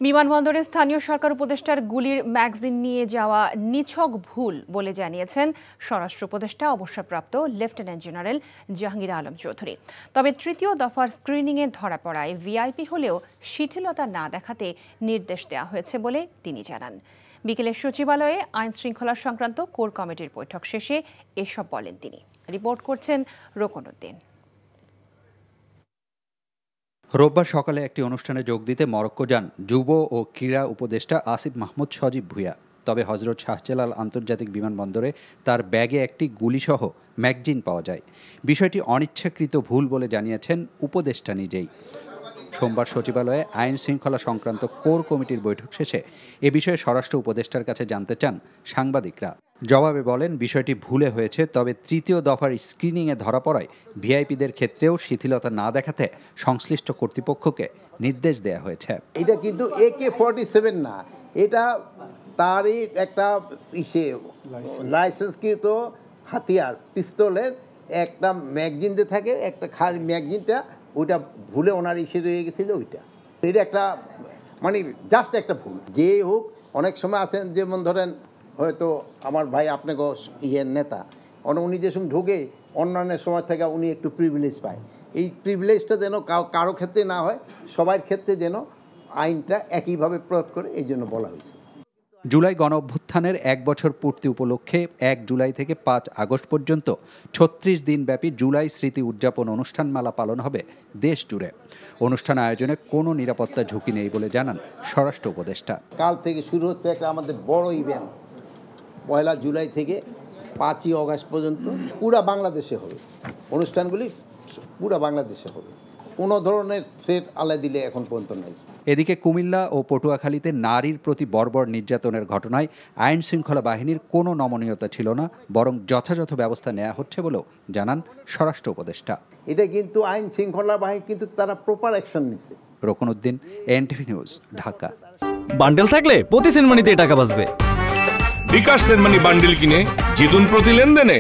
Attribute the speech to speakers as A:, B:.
A: বিমানবন্দরে স্থানীয় সরকার উপদেষ্টার গুলির ম্যাগাজিন নিয়ে যাওয়া নিছক ভুল বলে জানিয়েছেন স্বরাষ্ট্র উপদেষ্টা অবসরপ্রাপ্ত লেফটেন্যান্ট জেনারেল জাহাঙ্গীর আলম চৌধুরী। তবে তৃতীয় দফার স্ক্রিনিংয়ে ধরা পড়ায় ভিআইপি হলেও শিথিলতা না দেখাতে নির্দেশ দেওয়া হয়েছে বলে তিনি জানান। বিকেলে সচিবালয়ে আইন শৃঙ্খলা সংক্রান্ত কোর কমিটির বৈঠক শেষে এসব বলেন তিনি। রিপোর্ট করছেন রোকনউদ্দিন।
B: রোববার সকালে একটি অনুষ্ঠানে যোগ দিতে মরক্কো যান যুব ও ক্রীড়া উপদেষ্টা আসিফ মাহমুদ সজীব ভুঁইয়া। তবে হজরত শাহজালাল আন্তর্জাতিক বিমানবন্দরে তার ব্যাগে একটি গুলিসহ ম্যাগাজিন পাওয়া যায়। বিষয়টি অনিচ্ছাকৃত ভুল বলে জানিয়েছেন উপদেষ্টা নিজেই। সোমবার সচিবালয়ে আইন শৃঙ্খলা সংক্রান্ত কোর কমিটির বৈঠক শেষে এ বিষয়ে স্বরাষ্ট্র উপদেষ্টার কাছে জানতে চান সাংবাদিকরা। জবাবে বলেন, বিষয়টি ভুলে হয়েছে, তবে তৃতীয় দফার স্ক্রিনিংয়ে ধরা পড়ায় ভিআইপিদের ক্ষেত্রেও শিথিলতা না দেখাতে সংশ্লিষ্ট কর্তৃপক্ষকে নির্দেশ দেওয়া হয়েছে।
C: এটা কিন্তু AK-47 না, এটা তারই একটা লাইসেন্সকৃত হাতিয়ার, পিস্তলের একটা ম্যাগাজিন দিয়ে থাকে, একটা খালি ম্যাগাজিনটা ওইটা ভুলে ওনার রয়ে গেছিল। ওইটা এটা একটা মানে জাস্ট একটা ভুল। যে হোক, অনেক সময় আছেন যেমন ধরেন হয়তো আমার ভাই আপনাকে নেতা উনি যে সময় ঢোকে অন্যান্য সময় থেকে উনি একটু প্রিভিলেজ পায়। এই প্রিভিলেজটা যেন কারো ক্ষেত্রে না হয়, সবার ক্ষেত্রে যেন আইনটা একইভাবে প্রয়োগ করে, এই জন্য বলা হয়েছে।
B: জুলাই গণ অভ্যুত্থানের 1 বছর পূর্তি উপলক্ষে 1 জুলাই থেকে 5 আগস্ট পর্যন্ত 36 দিনব্যাপী জুলাই স্মৃতি উদযাপন অনুষ্ঠানমালা পালন হবে দেশ জুড়ে। অনুষ্ঠান আয়োজনে কোনো নিরাপত্তা ঝুঁকি নেই বলে জানান স্বরাষ্ট্র উপদেষ্টা।
C: কাল থেকে শুরু হচ্ছে একটা আমাদের বড় ইভেন্ট, 1 জুলাই থেকে 5 আগস্ট পর্যন্ত পুরা বাংলাদেশে হবে। অনুষ্ঠানগুলি পুরা বাংলাদেশে হবে, কোনো ধরনের থ্রেট আলাদা দিলে এখন পর্যন্ত নাই।
B: এদিকে কুমিল্লা ও পটুয়াখালীতে নারীর প্রতি বর্বর নির্যাতনের ঘটনায় আইন শৃঙ্খলা বাহিনীর কোনো নমনীয়তা ছিল না, বরং যথাযথ ব্যবস্থা নেওয়া হচ্ছে বলেও জানান স্বরাষ্ট্র উপদেষ্টা।
C: এটা কিন্তু আইন শৃঙ্খলা বাহিনী কিন্তু তারা প্রপার অ্যাকশন নিচ্ছে।
B: Roknuddin, NTV news, Dhaka.
D: Bundle থাকলে প্রতি সেনমানিতে টাকা বাঁচবে।
E: বিকাশ সেনমানি বান্ডেল কিনে জিতুন প্রতি লেনদেনে।